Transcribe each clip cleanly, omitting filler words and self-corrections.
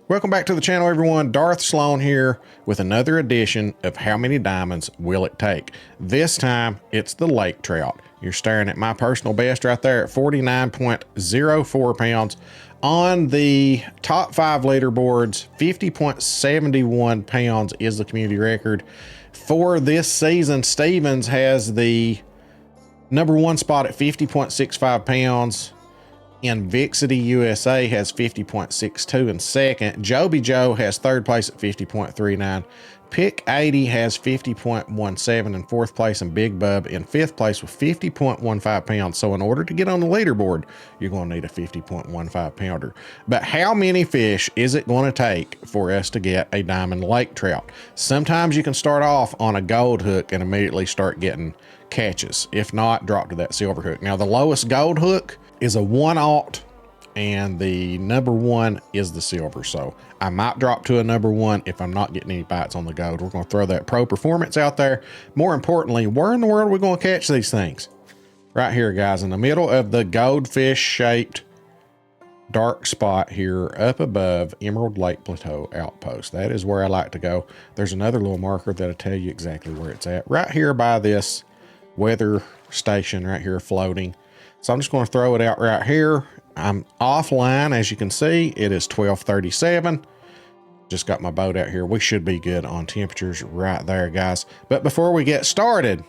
Welcome back to the channel, everyone. Darth Sloan here with another edition of How Many Diamonds Will It Take? This time, it's the lake trout. You're staring at my personal best right there at 49.04 pounds. On the top 5 leaderboards, 50.71 pounds is the community record. For this season, Stevens has the #1 spot at 50.65 pounds. Invixity USA has 50.62 in second. Joby Joe has third place at 50.39. Pick 80 has 50.17 in fourth place, and Big Bub in fifth place with 50.15 pounds. So in order to get on the leaderboard, you're going to need a 50.15 pounder. But how many fish is it going to take for us to get a diamond lake trout? Sometimes you can start off on a gold hook and immediately start getting catches. If not, drop to that silver hook. Now the lowest gold hook is a 1/0, and the #1 is the silver. So I might drop to a #1 if I'm not getting any bites on the gold. We're going to throw that pro performance out there. More importantly, where in the world are we going to catch these things? Right here, guys, in the middle of the goldfish shaped dark spot here up above Emerald Lake Plateau Outpost. That is where I like to go. There's another little marker that'll tell you exactly where it's at. Right here by this weather station right here floating. So I'm just going to throw it out right here. I'm offline, as you can see. It is 12:37. Just got my boat out here. We should be good on temperatures right there, guys. But before we get started,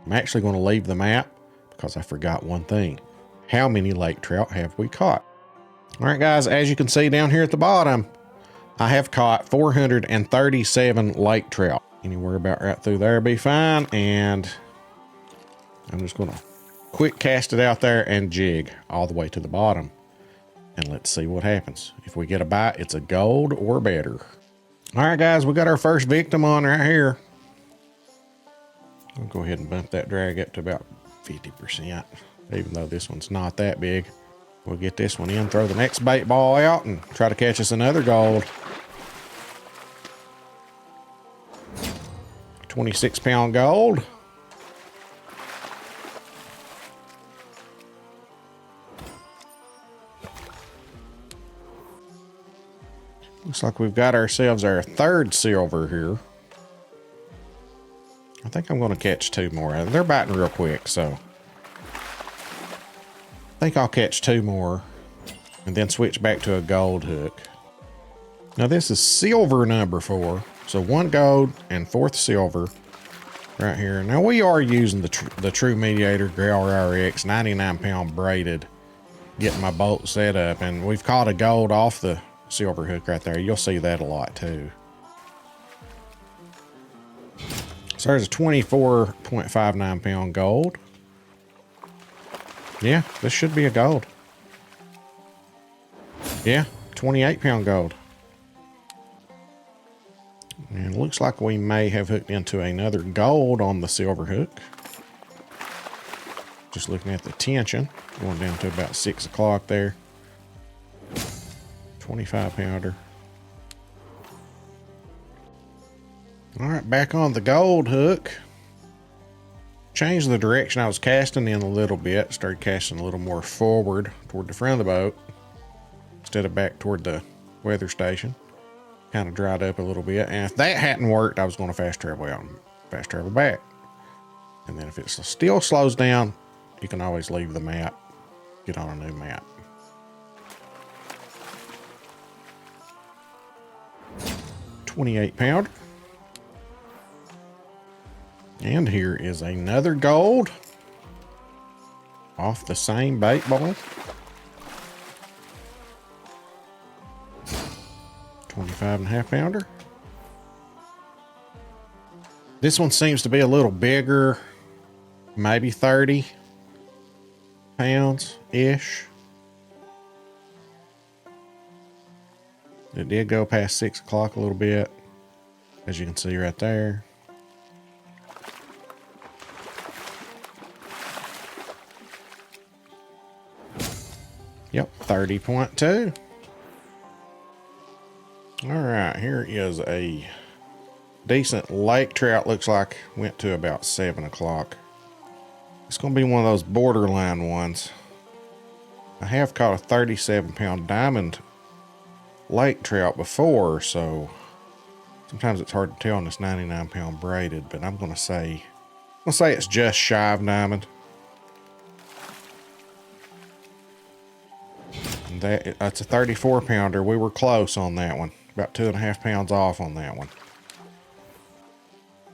I'm actually going to leave the map because I forgot one thing. How many lake trout have we caught? All right, guys, as you can see down here at the bottom, I have caught 437 lake trout. Anywhere about right through there be fine. And I'm just going to quick cast it out there and jig all the way to the bottom, and let's see what happens. If we get a bite, it's a gold or better. All right, guys, we got our first victim on right here. I'll go ahead and bump that drag up to about 50%, even though this one's not that big. We'll get this one in, throw the next bait ball out, and try to catch us another gold. 26-pound gold. Looks like we've got ourselves our third silver here. I think I'm going to catch 2 more. They're biting real quick, so I think I'll catch 2 more and then switch back to a gold hook. Now this is silver #4, so 1 gold and 4th silver right here. Now we are using the True Mediator Growler RX 99-pound braided, getting my boat set up, and we've caught a gold off the silver hook right there. You'll see that a lot too. So there's a 24.59 pound gold. Yeah, this should be a gold. Yeah, 28-pound gold. And it looks like we may have hooked into another gold on the silver hook. Just looking at the tension, going down to about 6 o'clock there. 25-pounder. All right, back on the gold hook. Changed the direction I was casting in a little bit. Started casting a little more forward toward the front of the boat instead of back toward the weather station. Kind of dried up a little bit. And if that hadn't worked, I was going to fast travel out and fast travel back. And then if it still slows down, you can always leave the map, get on a new map. 28-pounder. And here is another gold off the same bait ball. 25.5-pounder. This one seems to be a little bigger, maybe 30 pounds-ish. It did go past 6 o'clock a little bit, as you can see right there. Yep, 30.2. All right, here is a decent lake trout. Looks like went to about 7 o'clock. It's going to be one of those borderline ones. I have caught a 37-pound diamond lake trout before, so sometimes it's hard to tell on this 99-pound braided, but I'm gonna say it's just shy of diamond. And that's a 34-pounder. We were close on that one. About 2.5 pounds off on that one.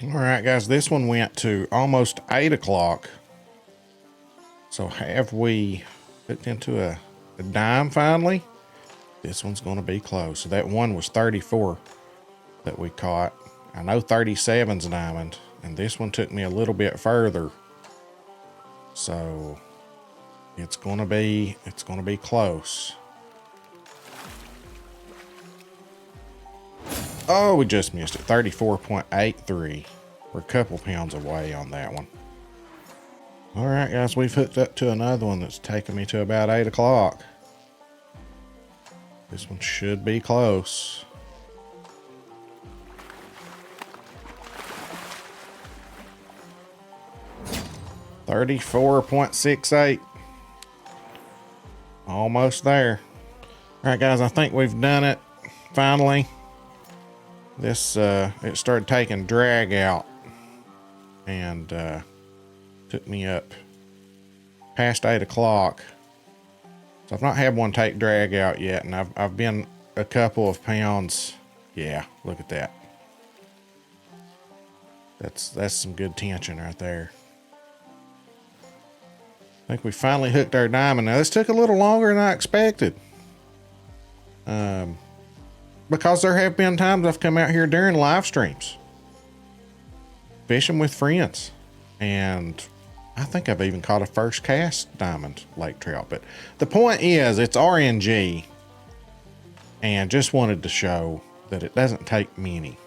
All right, guys, this one went to almost 8 o'clock. So have we hooked into a dime finally? This one's going to be close. So that one was 34 that we caught. I know 37's diamond, and this one took me a little bit further. So it's going to be close. Oh, we just missed it. 34.83. We're a couple pounds away on that one. All right, guys, we've hooked up to another one that's taken me to about 8 o'clock. This one should be close. $34.68. Almost there. All right, guys, I think we've done it finally. This it started taking drag out, and took me up past 8 o'clock. So I've not had one take drag out yet, and I've been a couple of pounds. Yeah, look at that. That's some good tension right there. I think we finally hooked our diamond. Now this took a little longer than I expected. Because there have been times I've come out here during live streams fishing with friends, and I think I've even caught a first cast diamond lake trout. But the point is, it's RNG, and just wanted to show that it doesn't take many.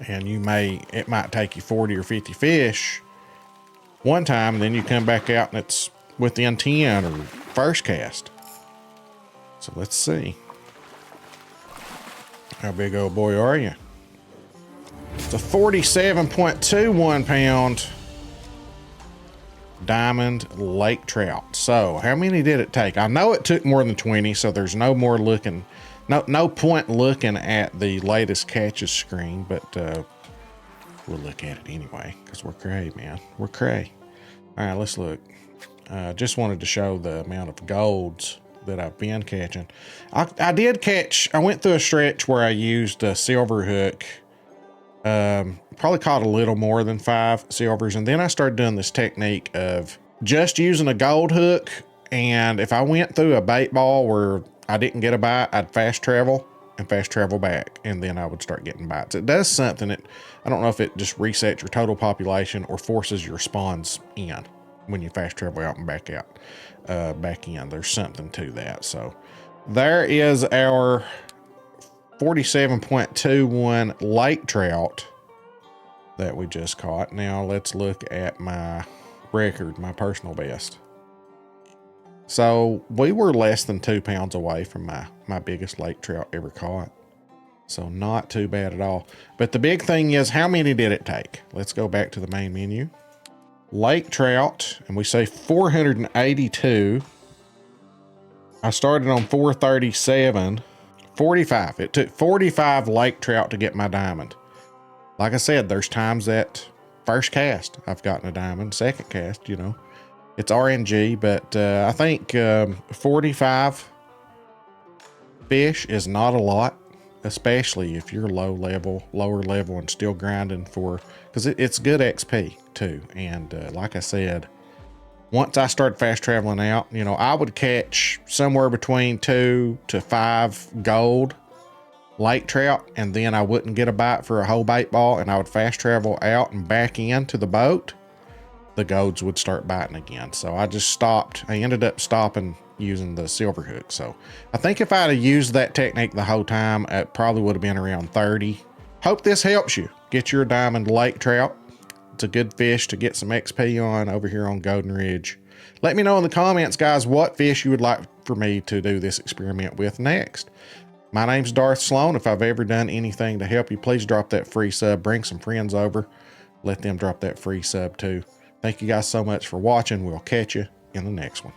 And it might take you 40 or 50 fish one time, and then you come back out and it's within 10 or first cast. So let's see. How big old boy are you? It's a 47.21 pound diamond lake trout. So how many did it take? I know it took more than 20, so there's no point looking at the latest catches screen, but we'll look at it anyway because we're cray, man. We're cray. All right, let's look. Just wanted to show the amount of golds that I've been catching. I went through a stretch where I used a silver hook. Probably caught a little more than 5 silvers, and then I started doing this technique of just using a gold hook, and if I went through a bait ball where I didn't get a bite, I'd fast travel back, and then I would start getting bites. It does something. I don't know if it just resets your total population or forces your spawns in when you fast travel out and back out. Back in. There's something to that. So there is our 47.21 lake trout that we just caught. Now let's look at my record, my personal best. So we were less than 2 pounds away from my biggest lake trout ever caught. So not too bad at all. But the big thing is, how many did it take? Let's go back to the main menu. Lake trout, and we say 482. I started on 437. 45. It took 45 lake trout to get my diamond. Like I said, there's times that first cast I've gotten a diamond, second cast, it's RNG, but I think 45 fish is not a lot, especially if you're lower level and still grinding because it's good XP too. And like I said, once I started fast traveling out, I would catch somewhere between 2 to 5 gold lake trout, and then I wouldn't get a bite for a whole bait ball, and I would fast travel out and back into the boat. The golds would start biting again. So I just stopped. I ended up stopping using the silver hook. So I think if I'd have used that technique the whole time, it probably would have been around 30. Hope this helps you get your diamond lake trout. It's a good fish to get some XP on over here on Golden Ridge. Let me know in the comments, guys, what fish you would like for me to do this experiment with next. My name's Darth Sloan. If I've ever done anything to help you, please drop that free sub. Bring some friends over. Let them drop that free sub too. Thank you guys so much for watching. We'll catch you in the next one.